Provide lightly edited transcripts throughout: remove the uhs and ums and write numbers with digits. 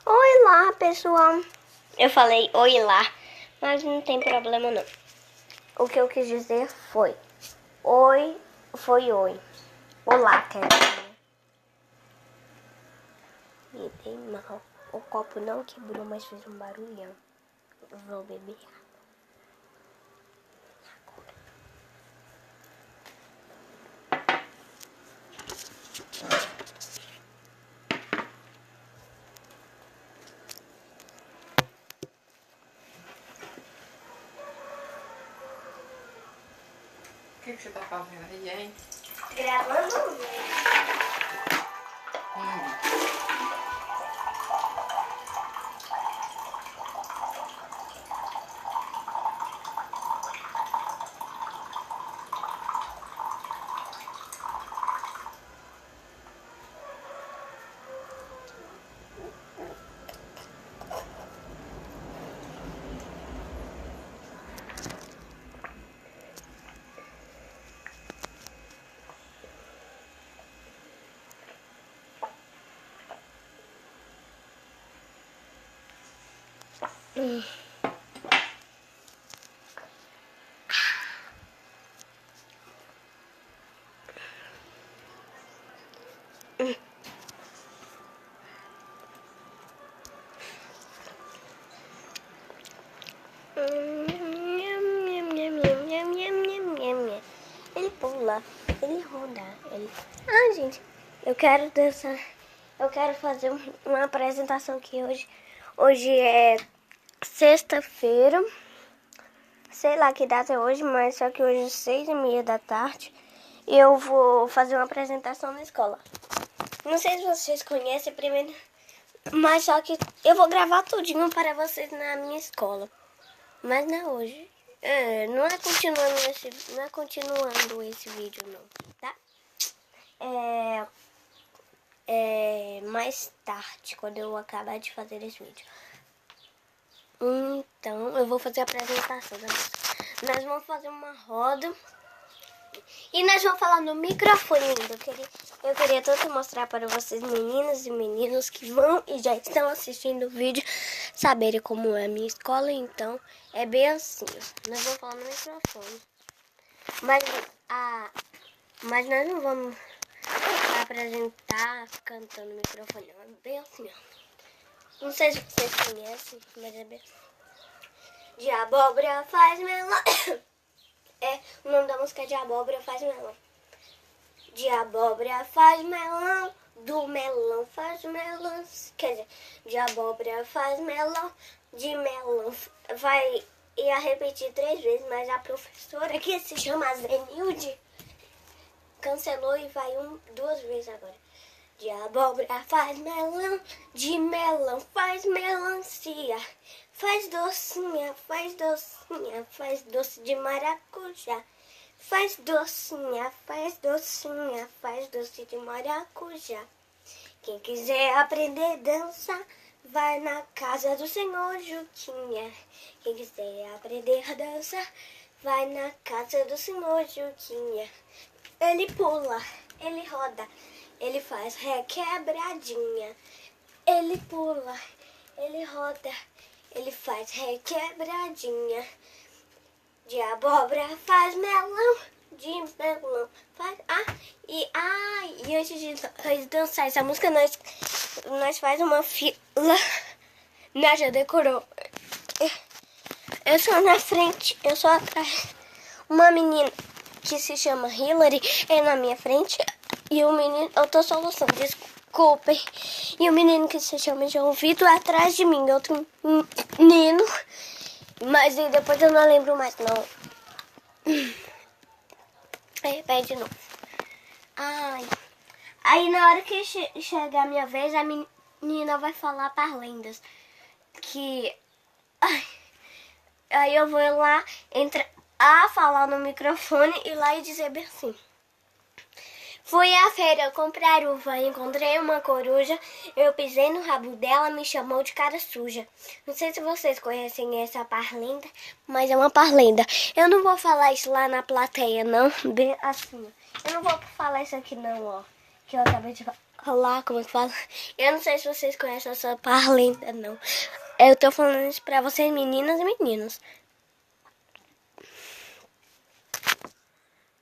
Oi lá, pessoal. Eu falei oi lá, mas não tem problema não. O que eu quis dizer foi oi, foi oi. Olá, quer dizer. Me dei mal. O copo não quebrou, mas fez um barulhão. Eu vou beber água. O que você tá fazendo aí, hein? Gravando um vídeo. Ele pula, ele roda, ele... Ah, gente, eu quero dançar. Eu quero fazer uma apresentação aqui hoje. Hoje é sexta-feira. Sei lá que data é hoje, mas só que hoje é 6:30 da tarde. E eu vou fazer uma apresentação na escola. Não sei se vocês conhecem primeiro, mas só que eu vou gravar tudinho para vocês na minha escola. Mas não é hoje. Não é continuando esse vídeo não, tá? Mais tarde, quando eu acabar de fazer esse vídeo. Então, eu vou fazer a apresentação. Nós vamos fazer uma roda. E nós vamos falar no microfone ainda. Eu queria tanto mostrar para vocês, meninas e meninos que vão e já estão assistindo o vídeo, saberem como é a minha escola. Então, é bem assim. Nós vamos falar no microfone. Mas nós não vamos apresentar cantando no microfone. É bem assim, ó. Não sei se vocês conhecem, mas é bem assim. De abóbora faz melão. O nome da música é De Abóbora Faz Melão. De abóbora faz melão, do melão faz melão. Quer dizer, de abóbora faz melão, de melão ia repetir 3 vezes, mas a professora, que se chama Zenilde, cancelou e vai 2 vezes agora. De abóbora faz melão, de melão faz melancia. Faz docinha, faz docinha, faz doce de maracujá. Faz docinha, faz docinha, faz doce de maracujá. Quem quiser aprender a dançar, vai na casa do Senhor Juquinha. Quem quiser aprender a dançar, vai na casa do Senhor Juquinha. Ele pula, ele roda, ele faz requebradinha. Ele pula, ele roda, ele faz requebradinha. De abóbora faz melão, de melão faz... E antes de nós dançar essa música, nós faz uma fila. Nós já decorou. Eu sou na frente, eu sou atrás. Uma menina que se chama Hillary é na minha frente. E o menino, eu tô solução, desculpem. E o menino que se chama João Vitor é atrás de mim. Outro menino. Mas depois eu não lembro mais, não. Repete de novo. Aí na hora que chegar a minha vez, a menina vai falar parlendas. Aí eu vou lá, falar no microfone e lá e dizer bem assim. Fui à feira comprar uva, encontrei uma coruja, eu pisei no rabo dela, me chamou de cara suja. Não sei se vocês conhecem essa parlenda, mas é uma parlenda. Eu não vou falar isso lá na plateia, não, bem assim. Eu não vou falar isso aqui não, ó. que eu acabei de falar, como é que fala? Eu não sei se vocês conhecem essa parlenda, não. Eu tô falando isso pra vocês, meninas e meninos.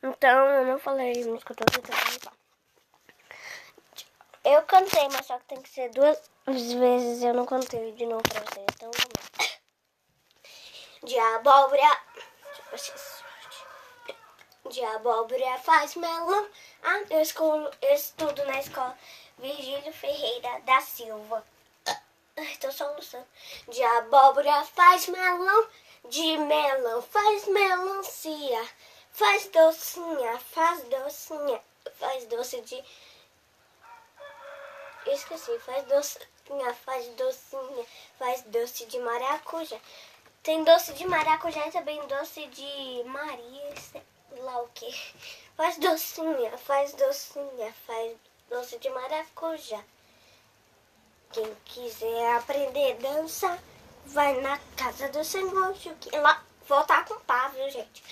Então, eu não falei música toda, então vamos lá. Eu cantei, mas só que tem que ser 2 vezes. Eu não cantei de novo pra vocês, então vamos lá. De abóbora, de abóbora faz melão. Eu estudo na escola Virgílio Ferreira da Silva. Tô soluçando. De abóbora faz melão, de melão faz melancia, faz docinha, faz doce de... Esqueci, faz doce de maracujá. Tem doce de maracujá e também doce de Maria, sei lá o que. Faz docinha, faz doce de maracujá. Quem quiser aprender a dançar, vai na casa do Senhor Juquinha. Lá, voltar com pá, viu, gente?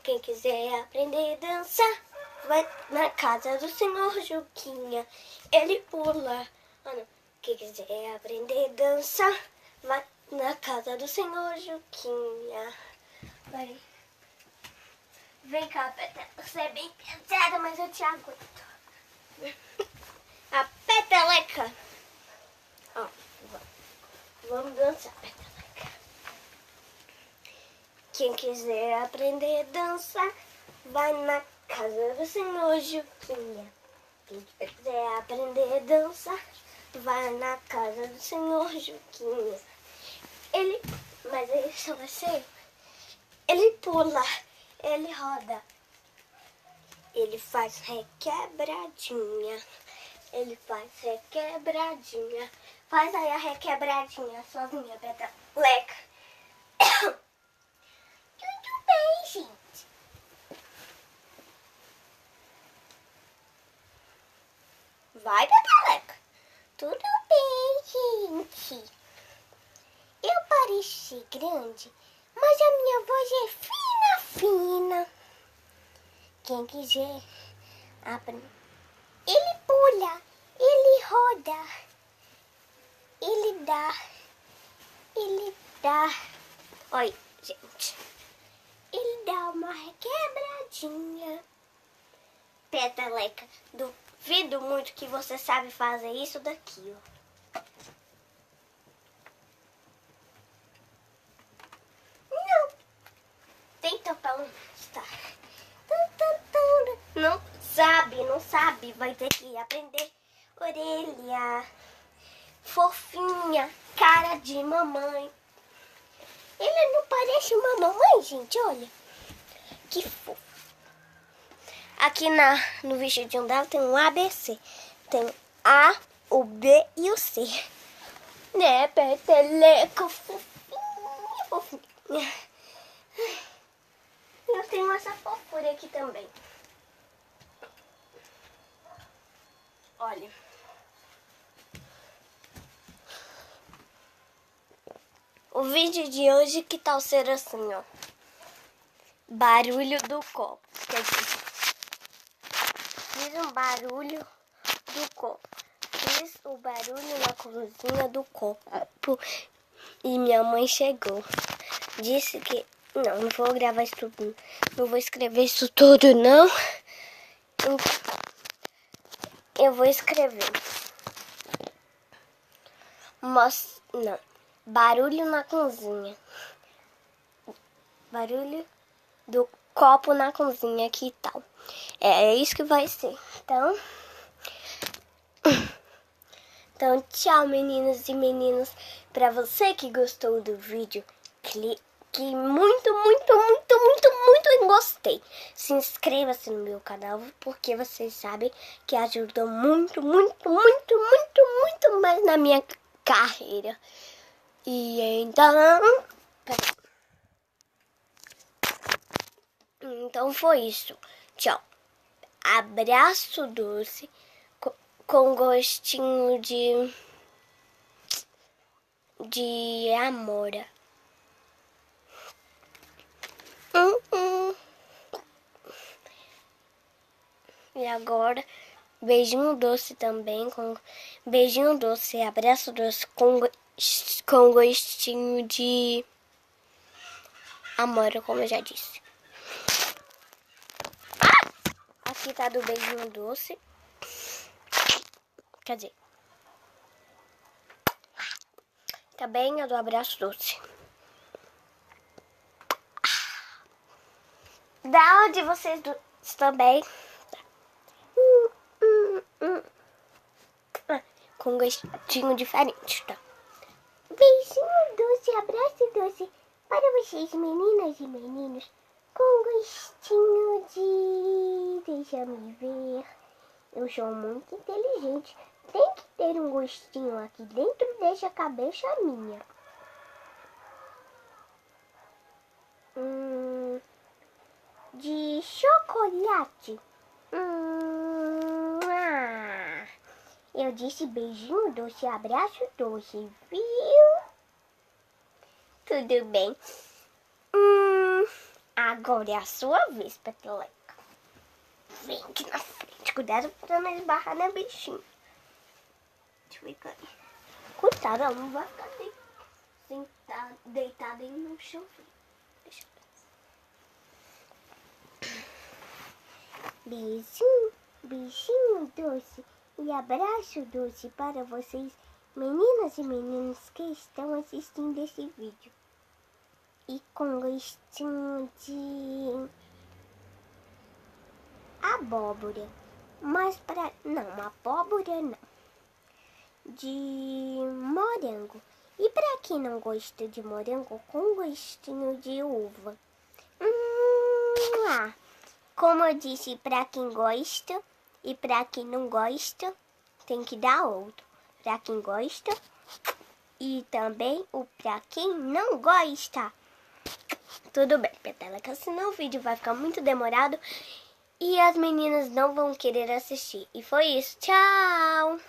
Quem quiser aprender a dançar, vai na casa do Senhor Juquinha. Ele pula. Quem quiser aprender a dançar, vai na casa do Senhor Juquinha. Vai. Vem cá, Peteleca. Você é bem pesada, mas eu te aguento. A Peteleca. Ó, vamos dançar, Peteleca. Quem quiser aprender a dançar, vai na casa do Senhor Juquinha. Quem quiser aprender a dançar, vai na casa do Senhor Juquinha. Mas ele só vai ser... Ele pula, ele roda, ele faz requebradinha. Ele faz requebradinha. Faz aí a requebradinha sozinha, Peteleca. Tudo bem, gente. Vai, Peteleca. Tudo bem, gente. Eu pareci grande, mas a minha voz é fina, fina. Quem quiser aprender. Ele pula, ele roda, ele dá. Oi, gente. Ele dá uma requebradinha. Peteleca, duvido muito que você sabe fazer isso daqui, ó. Não. Tenta pelo menos, tá? Não sabe, vai ter que aprender. Orelha, fofinha, cara de mamãe. Ele não parece uma mamãe, gente, olha. Que fofo. Aqui no vestidinho dela tem um ABC. Tem A, o B e o C. Né, Peteleca, fofinha, fofinha. Eu tenho essa fofura aqui também. Olha. O vídeo de hoje que tal ser assim, ó. Barulho do copo. Quer dizer, fiz um barulho do copo. Fiz o barulho na cozinha do copo. E minha mãe chegou. Disse que... Não vou gravar isso tudo. Não vou escrever isso tudo, não. Eu vou escrever. Mas, não. Barulho na cozinha. Barulho do copo na cozinha, que tal? É isso que vai ser. Então, tchau, meninos e meninas. Pra você que gostou do vídeo, clique muito em gostei. Se inscreva-se no meu canal, porque vocês sabem que ajuda muito mais na minha carreira. E então foi isso. Tchau. Abraço doce com gostinho de amora. E agora, beijinho doce também, com beijinho doce, abraço doce com gostinho de amor, como eu já disse. Aqui tá do beijinho doce. Quer dizer, também é do abraço doce. Da onde vocês também. Com gostinho diferente, tá? Beijinho doce, abraço doce para vocês, meninas e meninos. Com gostinho de... Deixa-me ver. Eu sou muito inteligente. Tem que ter um gostinho aqui dentro dessa cabeça minha. De chocolate. Eu disse beijinho doce, abraço doce, viu? Tudo bem. Agora é a sua vez, Peteleca. Vem aqui na frente. Cuidado pra não esbarrar na bichinha. Deixa eu ver aqui. Cuidado, ela não vai ficar deitada aí no chão. Deixa eu ver. Beijinho, beijinho doce e abraço doce para vocês, meninas e meninos que estão assistindo esse vídeo. E com gostinho de abóbora. Mas para... Não, abóbora não. De morango. E para quem não gosta de morango, com gostinho de uva. Como eu disse, para quem gosta e para quem não gosta, tem que dar outro. Para quem gosta e também o para quem não gosta. Tudo bem, Peteleca, senão o vídeo vai ficar muito demorado e as meninas não vão querer assistir. E foi isso. Tchau!